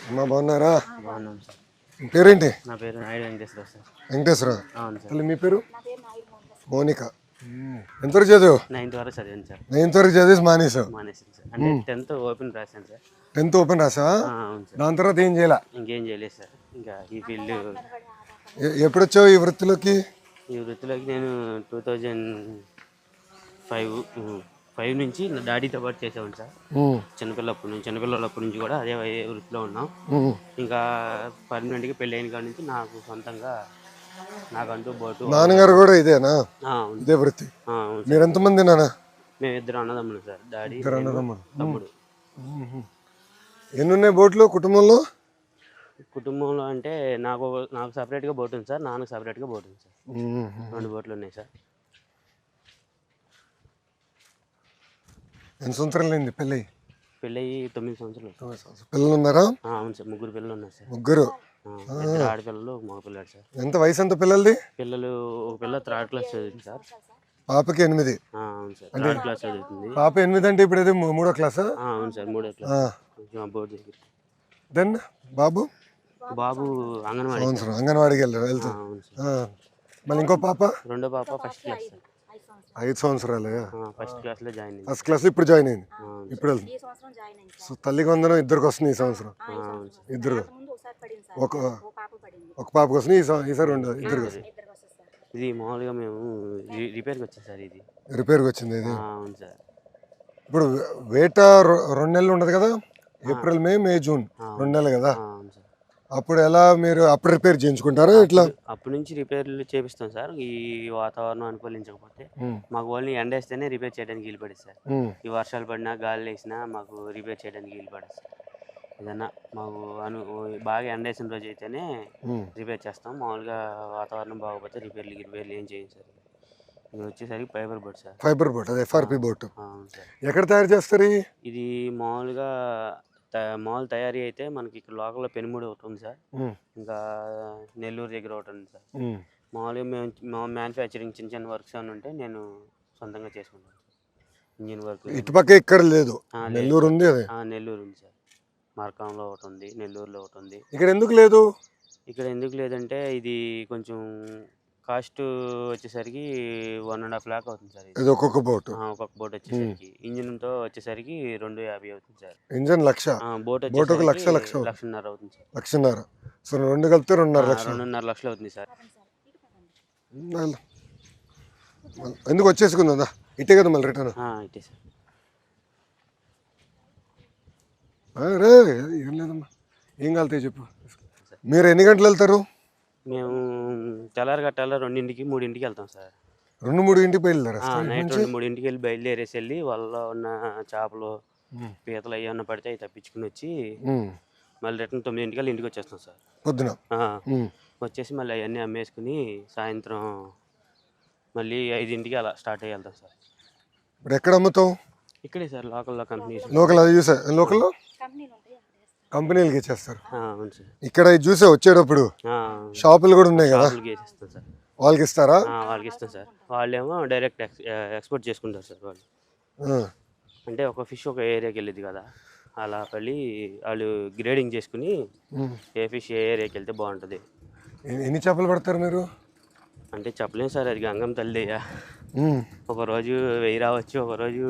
అమ్మా బాగున్నారా? బాగున్నాం సార్. పేరేంటి? నా పేరు నాయుడు వెంకటేశ్వర సార్. వెంకటేశ్వర. అవును సార్. తల్లి మీ పేరు? మోనిక. ఎంతవరకు చదివావు? 9th వరకు చదివాను సార్. 9th వరకు చదివేసి మానేసావు? మానేసాను సార్. అంటే 10th ఓపెన్ రాశాను సార్. 10th open రాసావా? అవును సార్. దాని తర్వాత ఏం చేయాల? ఇంకేం చేయలేదు సార్. ఇంకా ఈ ఫీల్డ్ ఎప్పుడు వచ్చావు ఈ వృత్తిలోకి? ఈ వృత్తిలోకి నేను 2005 నుంచి నా డాడీతో పాటు చేసేవాడిని సార్. చిన్నపిల్లలప్పటి నుంచి కూడా అదే వృత్తిలో ఉన్నాం. ఇంకా పర్మనెంట్గా పెళ్ళి అయిన కాడి నుంచి నాకు సొంతంగా నాకంటూ బోటు. నాన్నగారు కూడా ఇదేనా? ఇదే వృత్తి. మీరు ఎంతమంది నాన్న? మేము 2 అన్నదమ్ములు సార్. డాడీ తమ్ముడు. ఎన్ని ఉన్నాయి బోట్లు కుటుంబంలో? కుటుంబంలో అంటే నాకు సపరేట్గా బోట్ ఉంది సార్. నాన్నకు సపరేట్గా బోట్ ఉంది సార్. 2 బోట్లు ఉన్నాయి సార్. ఎన్ని సంవత్సరాలు అయింది పెళ్ళి? పెళ్ళి 9 సంవత్సరాలు. పిల్లలు ఉన్నారా? అవును సార్. 3 పిల్లలు ఉన్నారు సార్. 3 ఆడపిల్లలు, మగ పిల్లలు సార్. ఎంత వయసు? ఎంత పిల్లలది? పిల్లలు ఒక పిల్ల 3rd క్లాస్ చదువుతుంది సార్. పాపకి 8. అవును సార్. 3rd క్లాస్ చదువుతుంది. పాప 8 అంటే ఇప్పుడు 3వ క్లాసా? అవును సార్. 3వ క్లాస్. బోర్డు దగ్గర. దెన్ బాబు అంగన్వాడీ. అంగన్వాడికి వెళ్తారు. మళ్ళీ ఇంకో పాప? 2వ పాప 1st క్లాస్ సార్. 5 సంవత్సరాలు. 1st క్లాస్లో జాయిన్ అయింది. 1st క్లాస్ ఇప్పుడు జాయిన్ అయింది. ఇప్పుడు వెళ్తుంది. సో తల్లికి వందనం ఇద్దరికి వస్తుంది ఈ సంవత్సరం. ఇద్దరు. ఒక పాపకి వస్తుంది ఈసారి 2 ఇద్దరికి వస్తుంది. ఇది మామూలుగా మేము రిపేర్కి వచ్చాం సార్. ఇది రిపేర్కి వచ్చింది ఇది. అవును సార్. ఇప్పుడు వేట 2 నెలలు ఉండదు కదా? ఏప్రిల్ మే జూన్ 2 నెలలు కదా? అప్పుడు ఎలా మీరు అప్పుడు రిపేర్ చేయించుకుంటారా? ఇట్లా అప్పటి నుంచి రిపేర్లు చేపిస్తాం సార్. ఈ వాతావరణం అనుకూలించకపోతే మాకు ఓన్లీ ఎండ వేస్తేనే రిపేర్ చేయడానికి వీలు పడేది సార్. ఈ వర్షాలు పడినా గాలి వేసినా మాకు రిపేర్ చేయడానికి వీలు పడేది సార్. ఏదన్నా మాకు బాగా ఎండ వేసిన రోజు అయితేనే రిపేర్ చేస్తాం. మామూలుగా వాతావరణం బాగోకపోతే రిపేర్లు ఏం చేయం సార్. ఇది వచ్చేసరికి fibre boat sir. Fibre boat, అదే ఎఫ్ఆర్పి బోట్. అవును సార్. ఎక్కడ తయారు చేస్తారు ఇది? మామూలుగా మామూలు తయారీ అయితే మనకి ఇక్కడ లోకల్లో పెనుమూడి ఒకటి ఉంది సార్. ఇంకా నెల్లూరు దగ్గర ఒకటి ఉంది సార్. మామూలుగా మేము మ్యానుఫ్యాక్చరింగ్ చిన్న వర్క్స్ అని ఉంటే నేను సొంతంగా చేసుకుంటాను. ఇంజిన్ వర్క్ ఇటుపక్క ఇక్కడ లేదు. నెల్లూరు ఉంది. నెల్లూరు ఉంది సార్. మార్కాంలో ఒకటి ఉంది, నెల్లూరులో ఒకటి ఉంది. ఇక్కడ ఎందుకు లేదు? ఇక్కడ ఎందుకు లేదంటే ఇది కొంచెం కాస్ట్ వచ్చేసరికి 1.5 lakh అవుతుంది సార్. ఇది ఒక్కొక్క బోట్ వచ్చేసరికి ఇంజిన్తో వచ్చేసరికి 250 అవుతుంది సార్. ఇంజిన్ 1,00,000. బోట్ ఒక 1,00,000 అవుతుంది సార్. 1,50,000. సో 2 కలిపితే 2.5 లక్షలు. 2.5 లక్షలు అవుతుంది సార్. ఎందుకు వచ్చేసుకుందా? ఇటే కదా మళ్ళీ రిటర్న్? ఇటే సార్. రే ఏం లేదమ్మా, ఏం కలుతాయి చెప్పు. మీరు ఎన్ని గంటలు వెళ్తారు? మేము తెల్లారి గట్టాల 2ంటికి 3ంటికి వెళ్తాం సార్. 2-3 బయలుదేరా? నైట్ 2-3కి వెళ్ళి బయలుదేరేసి వాళ్ళలో ఉన్న చేపలు పీతలు అవి ఏమన్నా పడితే అవి తప్పించుకుని వచ్చి మళ్ళీ రిటర్న్ 9ంటికల్లా ఇంటికి వచ్చేస్తాం సార్. పొద్దున వచ్చేసి మళ్ళీ అవన్నీ అమ్మేసుకుని సాయంత్రం మళ్ళీ 5ంటికి అలా స్టార్ట్ అయ్యి వెళ్తాం సార్. ఇప్పుడు ఎక్కడ అమ్ముతాం? ఇక్కడే సార్, లోకల్లో కంపెనీస్. లోకల్ అది చూసా, లోకల్లో కంపెనీలకి ఇచ్చేస్తారు. అవును సార్. ఇక్కడ చూసే వచ్చేటప్పుడు షాపులు కూడా ఉన్నాయి కదా, సార్. వాళ్ళకి ఇస్తారా? వాళ్ళకి ఇస్తాం సార్. వాళ్ళేమో డైరెక్ట్ ఎక్స్పోర్ట్ చేసుకుంటారు సార్. వాళ్ళు అంటే ఒక ఫిష్ ఒక ఏరియాకి వెళ్ళేది కదా, అలా వెళ్ళి వాళ్ళు గ్రేడింగ్ చేసుకుని ఏ ఫిష్ ఏ ఏరియాకి వెళ్తే బాగుంటుంది. ఎన్ని చేపలు పడతారు మీరు? అంటే చెప్పలేము సార్, అది గంగమ్మ తల్లిదయ్యా. ఒకరోజు 1000 రావచ్చు, ఒకరోజు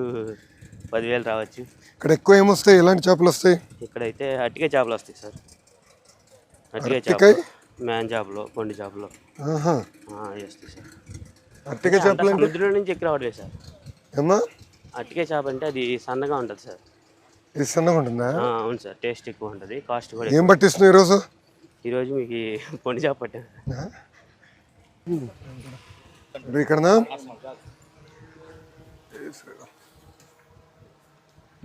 10,000 రావచ్చు. ఇక్కడ ఎక్కువ ఏమొస్తాయి? ఎలాంటి చేపలు వస్తాయి? ఇక్కడైతే అట్టికే చేపలు వస్తాయి సార్. అట్టికే చేపలు, మ్యాన్ చేపలు, కొండి చేపలు వస్తాయి సార్. అట్టికే చేపలు సముద్రం నుంచి ఎక్కి రావట్లేదు సార్. ఏమా అట్టికే చేప అంటే అది సన్నగా ఉంటుంది సార్. ఇది సన్నగా ఉంటుందా? అవును సార్. టేస్ట్ ఎక్కువ ఉంటుంది, కాస్ట్ కూడా. ఏం పట్టిస్తున్నావు ఈరోజు? ఈరోజు మీకు పొండి చేప పట్టాను. ఇక్కడనా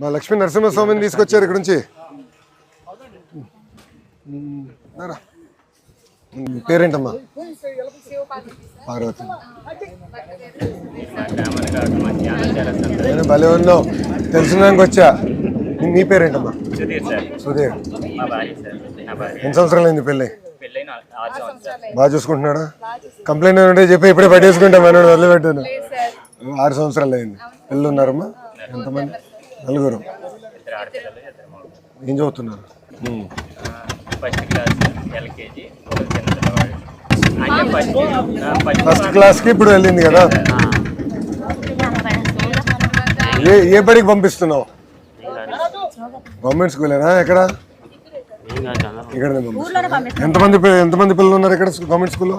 మా లక్ష్మీ నరసింహస్వామిని తీసుకొచ్చారు ఇక్కడ నుంచి. పేరేంటమ్మా? పార్వతి. నేను భలే ఉన్నావు, తెలిసినాక వచ్చా. నీ పేరేంటమ్మా? సుధీర్. ఎన్ని సంవత్సరాలు అయింది పెళ్ళి? బాగా చూసుకుంటున్నాడా? కంప్లైంట్ ఉంటే చెప్పి ఇప్పుడే పట్టేసుకుంటా, మనం వదిలిపెట్టాను. 6 సంవత్సరాలు అయింది. పిల్లలు ఉన్నారమ్మా? ఎంతమంది? 4. ఏం చదువుతున్నారు? ఫస్ట్ క్లాస్ ఎల్కేజీ ఒక చిన్న పిల్లవాడు అంటే ఫస్ట్ క్లాస్కి ఇప్పుడు వెళ్ళింది కదా. ఏ బడికి పంపిస్తున్నావు? గవర్నమెంట్ స్కూలేనా? ఎక్కడ? ఇక్కడ. ఎంతమంది పిల్లలు ఉన్నారు ఇక్కడ గవర్నమెంట్ స్కూల్లో?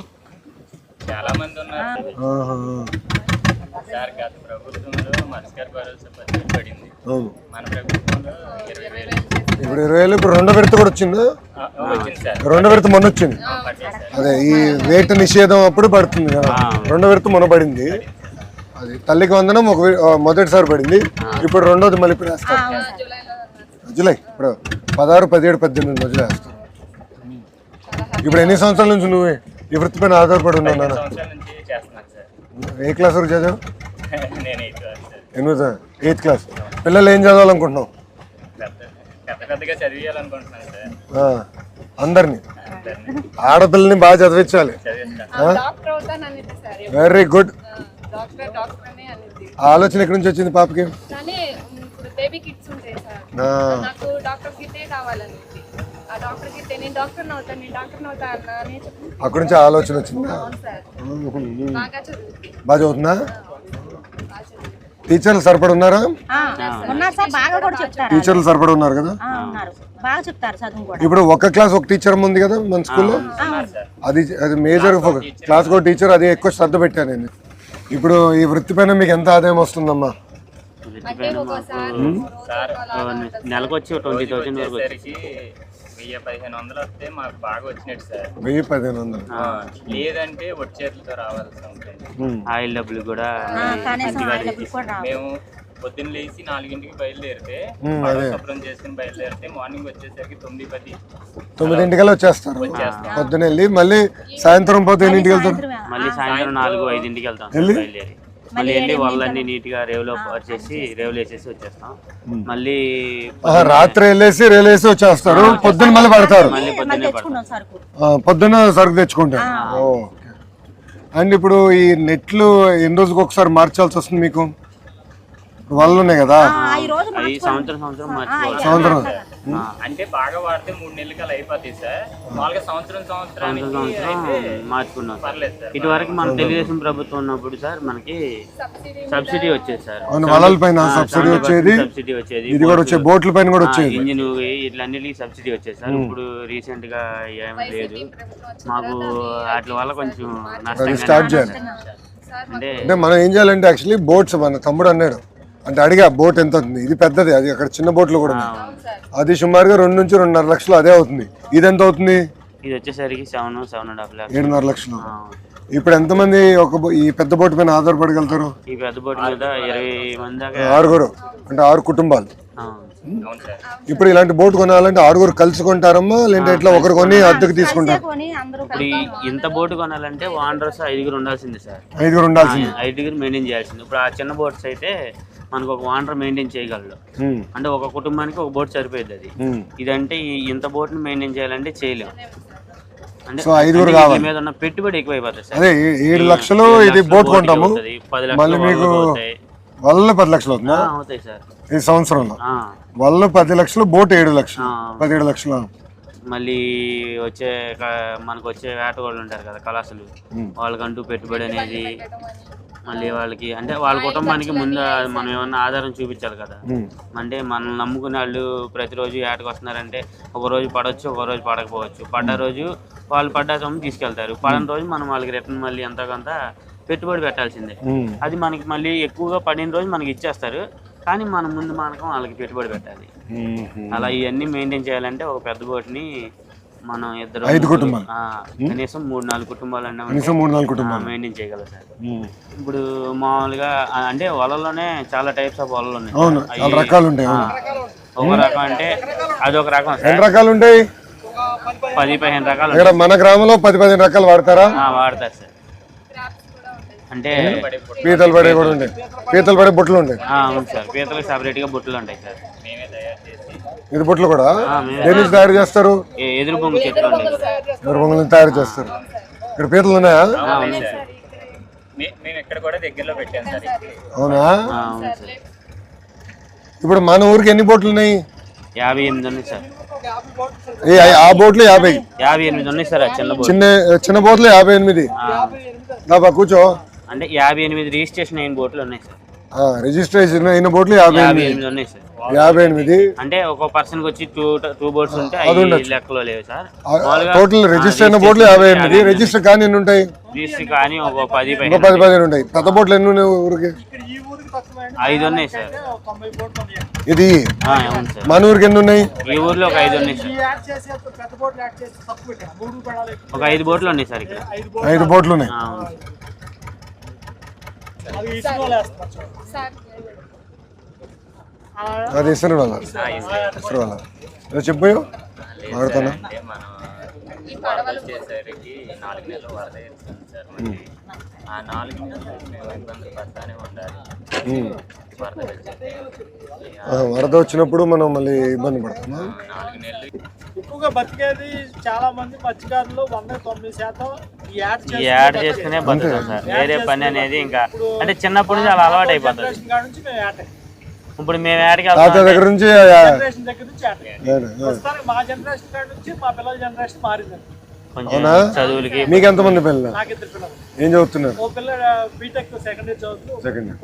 చాలా మంది ఉన్నారు సార్. గత ప్రభుత్వంలో మత్స్యకార భరోసా పథకం పడింది. మన ప్రభుత్వంలో 20,000. ఇప్పుడు 20,000. ఇప్పుడు రెండో విడత కూడా వచ్చిందా? వచ్చింది సార్. రెండో విడత మొన్న వచ్చింది. అదే ఈ వేట నిషేధం అప్పుడు పడుతుంది కదా. రెండో విడత మొన్న పడింది. అది తల్లికి వందనం మొదటిసారి పడింది. ఇప్పుడు రెండోది మళ్ళీ ఇప్పుడు వేస్తారు. జూలై ఇప్పుడు 16, 17, 18 మధ్యలో వేస్తారు. ఇప్పుడు ఎన్ని సంవత్సరాల నుంచి నువ్వు ఈ వృత్తి పైన ఆధారపడి ఉన్నావు నాన్న? ఏ క్లాస్ వరకు చదివావు? 8th class. పిల్లలు ఏం చదవాలనుకుంటున్నావు? పెద్దగా చదివించాలనుకుంటున్నాను సార్. అందరినీ ఆడపిల్లని బాగా చదివించాలి. Very good. ఆలోచన ఎక్కడి నుంచి వచ్చింది పాపకి? అక్కడి నుంచి ఆలోచన వచ్చిందా? బాగా చదువుతుందా? టీచర్లు సరిపడి ఉన్నారా? టీచర్లు సరిపడి ఉన్నారు కదా. ఇప్పుడు ఒక క్లాస్ ఒక టీచర్ ఉంది కదా మన స్కూల్లో. అది మేజర్ క్లాస్ ఒక టీచర్, అది ఎక్కువ శ్రద్ధ పెట్టాను నేను. ఇప్పుడు ఈ వృత్తి పైన మీకు ఎంత ఆదాయం వస్తుందమ్మా? నెలకు వచ్చి 20,000 వరకు వచ్చి 1,000-1,500 వస్తే మాకు బాగా వచ్చినట్టు సార్. 1,000-1,500 లేదంటే వచ్చేట్లతో రావాల్సి ఉంటుంది. ఆయిల్ డబ్బులు కూడా మేము పొద్దున్న లేచి 4ంటికి బయలుదేరితే శుభ్రం చేసుకుని బయలుదేరితే మార్నింగ్ వచ్చేసరికి 9-9 వచ్చేస్తారు. పొద్దున వెళ్ళి మళ్ళీ సాయంత్రం పోతే ఎన్నింటికి వెళ్తారు? మళ్ళీ సాయంత్రం 4-5 వెళ్తాం బయలుదేరి. మళ్ళీ వెళ్ళి వాళ్ళని నీట్ గా రేవులో వచ్చేసి రేవులు వేసేసి వచ్చేస్తాం. మళ్ళీ రాత్రి రేలేసి వచ్చేస్తారు. పొద్దున్న మళ్ళీ పడతారు. పొద్దున్న సరుకు తెచ్చుకుంటారు. అండ్ ఇప్పుడు ఈ నెట్లు ఎన్ని రోజులకు ఒకసారి మార్చాల్సి వస్తుంది మీకు? వాళ్ళు ఉన్నాయి కదా సంవత్సరం. అంటే బాగా వాడితే 3 నెలలకి అలా అయిపోతాయి సార్. మామూలుగా సంవత్సరం మార్చుకున్నాం. ఇటువరకు మన తెలుగుదేశం ప్రభుత్వం ఉన్నప్పుడు సార్ మనకి సబ్సిడీ వచ్చేది సార్. వలల పైన సబ్సిడీ వచ్చేది. ఇది కూడా వచ్చే బోట్ల పైన కూడా వచ్చేది. ఇంజిన్ ఇట్లన్నిటికి సబ్సిడీ వచ్చేది సార్. ఇప్పుడు రీసెంట్ గా ఏమీ లేదు మాకు. వాటి వల్ల కొంచెం నష్టం స్టార్ట్ చేయాలి. అంటే మనం ఏం చేయాలంటే యాక్చువల్లీ బోట్స్ మన తమ్ముడు అన్నాడు అంటే అడిగా బోట్ ఎంత అవుతుంది? ఇది పెద్దది, అది అక్కడ చిన్న బోట్లు కూడా అది సుమారుగా 2 నుంచి 2.5 లక్షలు అదే అవుతుంది. ఇది ఎంత అవుతుంది? ఇది వచ్చేసరికి 7.5 లక్షలు. 7.5 లక్షలు. ఇప్పుడు ఎంతమంది ఈ పెద్ద బోట్ పైన ఆధారపడగలుగుతారు? ఈ పెద్ద బోట్ మీద 20 మంది దాకా. 6 అంటే 6 కుటుంబాలు. ఇప్పుడు ఇలాంటి బోట్ కొనాలంటే 6 కలిసి కొంటారమ్మా లేదంటే ఇట్లా ఒకరు కొని అద్దెకు తీసుకుంటారు? ఇప్పుడు ఇంత బోట్ కొనాలంటే ఓనర్స్ 5 ఉండాల్సిందే సార్. 5 ఉండాల్సింది. 5 మెయింటైన్ చేయాల్సింది. ఇప్పుడు ఆ చిన్న బోట్స్ అయితే మనకు ఒక ఓనర్ మెయింటైన్ చేయగలడు. అంటే ఒక కుటుంబానికి ఒక బోట్ సరిపోయింది. అది ఇదంటే ఇంత బోట్ ని మెయింటైన్ చేయాలంటే చేయలేము. అంటే 5 కావాలి. మీద ఉన్న పెట్టుబడి ఎక్కువ అయిపోతుంది సార్. అదే 7 లక్షలు ఇది బోట్ కొంటాము. 10 లక్షలు మీకు వల్ల 10 లక్షలు అవుతుందా? అవుతాయి సార్ ఈ సంవత్సరంలో. వల్ల 10 లక్షలు, బోట్ 7 లక్షలు, 17 లక్షలు. మళ్ళీ మనకు వచ్చే వేటగాళ్ళు ఉంటారు కదా కళాశాలు, వాళ్ళకంటూ పెట్టుబడి అనేది మళ్ళీ వాళ్ళకి అంటే వాళ్ళ కుటుంబానికి ముందు మనం ఏమన్నా ఆధారం చూపించాలి కదా. అంటే మనం నమ్ముకునే వాళ్ళు ప్రతిరోజు ఏటకు వస్తున్నారంటే ఒక రోజు పడవచ్చు, ఒక రోజు పడకపోవచ్చు. పడ్డ రోజు వాళ్ళు పడ్డ సొమ్ము తీసుకెళ్తారు. పడని రోజు మనం వాళ్ళకి రిటర్న్ మళ్ళీ ఎంతో కొంత పెట్టుబడి పెట్టాల్సిందే. అది మనకి మళ్ళీ ఎక్కువగా పడిన రోజు మనకి ఇచ్చేస్తారు. కానీ మనం ముందు మనకు వాళ్ళకి పెట్టుబడి పెట్టాలి. అలా ఇవన్నీ మెయింటైన్ చేయాలంటే ఒక పెద్ద బోట్ని మనం 5 కుటుంబాలు కనీసం 3-4 కుటుంబాలు మెయింటైన్ చేయగలం సార్. ఇప్పుడు మామూలుగా అంటే వలలోనే చాలా టైప్స్ ఆఫ్ వలలు ఉన్నాయి. ఒక రకం అంటే అదొక రకం. ఎన్ని రకాలు ఉంటాయి? 10-15 రకాలు. మన గ్రామంలో 10-15 రకాలు వాడతారా? వాడతారు సార్. అంటే పీతలు పడే కూడా ఉంటాయి. పీతలు పడే బొట్లు ఉంటాయి. అవును సార్, పీతలకు సపరేట్ గా బొట్లు ఉంటాయి సార్. ఇది బొట్లు కూడా దేని నుంచి తయారు చేస్తారు? ఎదురు బొంగు చెట్లు ఎదురు బొంగులను తయారు చేస్తారు. ఇక్కడ పీతలు ఉన్నాయా? అవునా? అవును సార్. ఇప్పుడు మన ఊరికి ఎన్ని బోట్లు ఉన్నాయి? 58 ఉన్నాయి సార్. ఆ బోట్లు 50. 58 ఉన్నాయి సార్. చిన్న బోట్ చిన్న బోట్లు 58. బాబా కూర్చో. అంటే 58 రిజిస్ట్రేషన్ అయిన బోట్లు ఉన్నాయి సార్. రిజిస్ట్రేషన్ అయిన బోట్లు 58 ఉన్నాయి సార్. 58. అంటే ఒక పర్సన్ కి వచ్చి టూ బోట్స్ ఉంటే లెక్కలో లేవు సార్. టోటల్ రిజిస్టర్ అయిన బోట్లు 58. రిజిస్టర్ కానీ ఎన్ని ఉంటాయి? రిజిస్టర్ కానీ ఒక 10 ఉంటాయి. కొత్త బోట్లు ఎన్ని ఉన్నాయి ఊరికి? 5 ఉన్నాయి సార్. ఇది అవును సార్. మన ఊరికి ఎన్ని ఉన్నాయి? ఈ ఊర్లో ఒక 5 ఉన్నాయి సార్. ఒక 5 బోట్లు ఉన్నాయి సార్ ఇక్కడ. 5 బోట్లు ఉన్నాయి. అది ఇస్తారు వాళ్ళ చెప్పు మాడుతున్నా. అంటే మనం వరదలు వచ్చేసరికి 4 నెలలు వరద వస్తుంది సార్. ఆ 4 నెలలు మేము ఇబ్బందులు పడతానే ఉండాలి. వరద వచ్చినప్పుడు మనం మళ్ళీ ఇబ్బంది పడతాం. 4 నెలలు ఎక్కువగా బతికేది చాలా మంది మత్స్యకారులు 109% ఈ యాడ్ చేసుకునే బతుకుతాం సార్. వేరే పని అనేది ఇంకా అంటే చిన్నప్పటి నుంచి అలా అలవాటు అయిపోతుంది. నుంచి మేము యాటే ఇప్పుడు మేము యాడ్కి దగ్గర నుంచి జనరేషన్ దగ్గర నుంచి యాటే. ప్రస్తుతానికి మా జనరేషన్ కాడ నుంచి మా పిల్లల జనరేషన్ మారిందండి. కొంచెం చదువులకి. మీకు ఎంతమంది పిల్లలు? నాకు 2 పిల్లలు. ఏం చదువుతున్నారు? ఓ పిల్ల బీటెక్ సెకండ్ ఇయర్ చదువుతూ,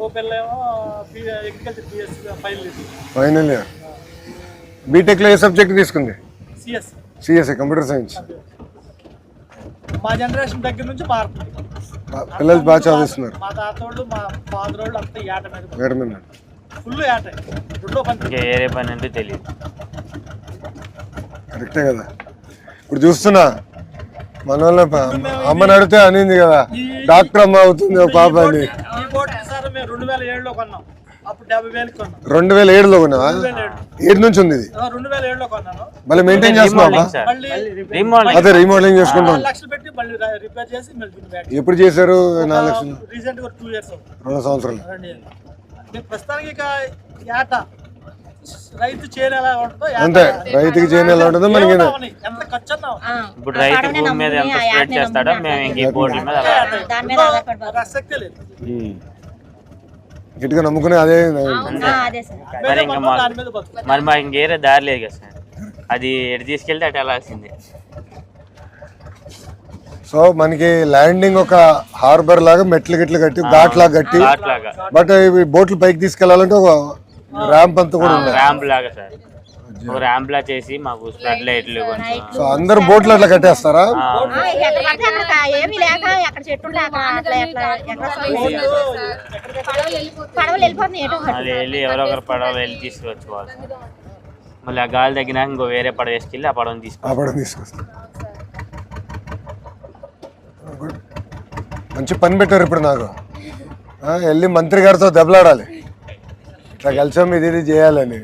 ఓ పిల్ల ఏమో agriculture BSc final year. BTech లో ఏ సబ్జెక్ట్ తీసుకుంది? CSC computer science. మా జనరేషన్ దగ్గర నుంచి మారుతుంది. పిల్లలు బాగా చదువుతున్నారు. మా తాతోళ్ళు మా ఫాదర్ వాళ్ళు అంతా యాట మీద ఫుల్ యాట. రెండో పని వేరే పని అంటే తెలియదు. కరెక్టే కదా. ఇప్పుడు చూస్తున్నా మన వాళ్ళ అమ్మని అడిగితే అనింది కదా డాక్టర్ అమ్మ అవుతుంది పాప అని. ఈ బోట్ సార్ మేము 2007లో కొన్నాం. అప్పుడు 50,000 కొన్నాం. 2007లో కొన్నావా? 7 నుంచి ఉంది ఇది. 2007లో కొన్నాను. మళ్ళీ మెయింటైన్ చేస్తున్నావా? అదే రీమోడలింగ్ చేసుకుంటాం. 4 లక్షలు పెట్టి మళ్ళీ రిపేర్ చేసి మళ్ళీ ఎప్పుడు చేశారు? 4 లక్షలు రీసెంట్ గా 2 ఇయర్స్ 2 సంవత్సరాలు. ప్రస్తుతానికి ఇక యాట రైతు చేయని ఎలా ఉంటుందో అంతే. రైతుకి చేయని ఎలా ఉంటుందో మనకి ఎంత ఖర్చు అన్నా ఇప్పుడు రైతు భూమి మీద ఎంత స్ప్రెడ్ చేస్తాడో మేము ఇంక ఈ బోట్ల మీద ఆసక్తి లేదు. గట్టిగా నమ్ముకునే అదే. మరి ఇంకా మరి మాకు ఇంకేరే దారి లేదు కదా సార్. అది ఎటు తీసుకెళ్తే అటు వెళ్ళాల్సిందే. సో మనకి ల్యాండింగ్ ఒక హార్బర్ లాగా మెట్లు గిట్లు కట్టి ఘాట్ లాగా కట్టి, బట్ ఇవి బోట్లు పైకి తీసుకెళ్లాలంటే ఒక ర్యాంప్ అంతా కూడా ఉంది. ర్యాంప్ లాగా సార్. ఒక ర్యాంప్ లా చేసి మాకు స్ప్రెడ్ లైట్లు. సో అందరు బోట్లు అట్లా కట్టేస్తారా? మళ్ళీ వెళ్ళి ఎవరో ఒకరు పడవలు వెళ్ళి తీసుకువచ్చుకోవాలి. మళ్ళీ ఆ గాలి తగ్గినాక ఇంకో వేరే పడవ వేసుకెళ్ళి ఆ పడవని తీసుకొస్తాం. మంచి పని పెట్టారు ఇప్పుడు నాకు. వెళ్ళి మంత్రి గారితో దెబ్బలాడాలి, ఇట్లా కలిసాం ఇది చేయాలని.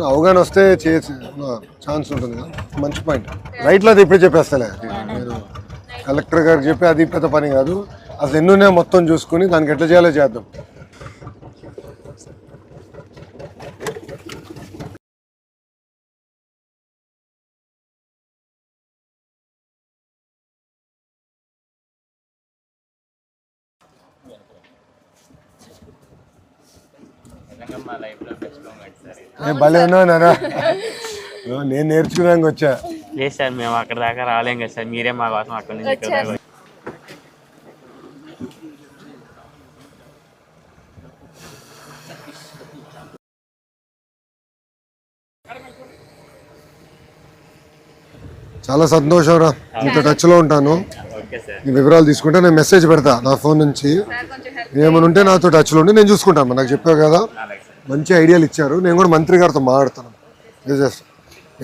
అవగాహన వస్తే చేసి ఛాన్స్ ఉంటుంది కదా. మంచి పాయింట్. రైట్లో అది ఇప్పుడే చెప్పేస్తలే. నేను కలెక్టర్ గారికి చెప్పి అది పెద్ద పని కాదు. అసలు ఎన్నునే మొత్తం చూసుకుని దానికి ఎట్లా చేయాలో చేద్దాం. మా లైఫ్ లో బెస్ట్ మూమెంట్ సార్. నేను భలే ఉన్నాను నాన్న. నేను నేర్చుకున్నాక వచ్చా. లేదు సార్, మేము అక్కడ దాకా రాలేం కదా సార్. మీరే మా కోసం అక్కడ నుంచి ఇక్కడ దాకా. చాలా సంతోషం రా, ఇంత టచ్ లో ఉంటాను. నీ వివరాలు తీసుకుంటే నేను మెసేజ్ పెడతా నా ఫోన్ నుంచి. ఏమైనా ఉంటే నాతో టచ్లో ఉండి నేను చూసుకుంటాను. నాకు చెప్పావు కదా, మంచి ఐడియాలు ఇచ్చారు. నేను కూడా మంత్రి గారితో మాట్లాడుతాను.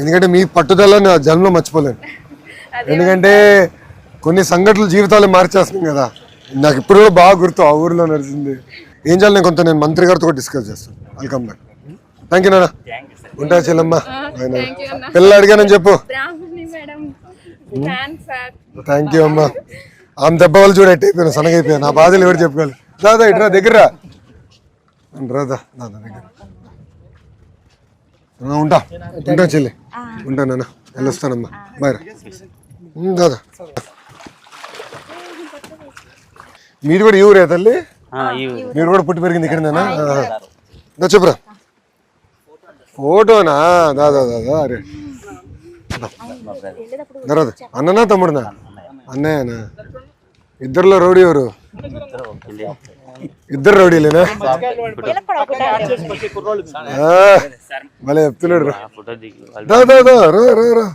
ఎందుకంటే మీ పట్టుదల నా జన్మలో మర్చిపోలేను. ఎందుకంటే కొన్ని సంఘటనలు జీవితాలు మార్చేస్తున్నాం కదా. నాకు ఇప్పుడు కూడా బాగా గుర్తు ఆ ఊరిలో నడిచింది. ఏం చేయాలి నేను మంత్రి గారితో డిస్కస్ చేస్తాను. Welcome back. థ్యాంక్ యూ నాన్న. ఉంటా చెల్లమ్మ. పిల్లలు అడిగానని చెప్పు. థ్యాంక్ యూ అమ్మా. ఆమె దెబ్బ వాళ్ళు చూడ అయిపోయాను, సనగైపోయాను. నా బాధలు ఎవరు చెప్పుకోవాలి. దాదా ఇట్రా దగ్గర రాదా దాదా దగ్గర ఉంటా చెల్లి. ఉంటా నాన్న, వెళ్ళొస్తానమ్మా. బాయ్ రా దాదా. మీరు కూడా ఈ ఊరే తల్లి? మీరు కూడా పుట్టి పెరిగింది ఇక్కడనేనా? చెప్పురా. ఫోటోనా దాదా దాదా అరే తర్వాత అన్ననా తమ్ముడునా అన్నయ్యనా ఇద్దరులో రౌడీ ఎవరు ఇద్దరు రౌడీలేనా భలే చెప్తున్నాడు రా ఫోటో దిగి రా రా రా రా రా రా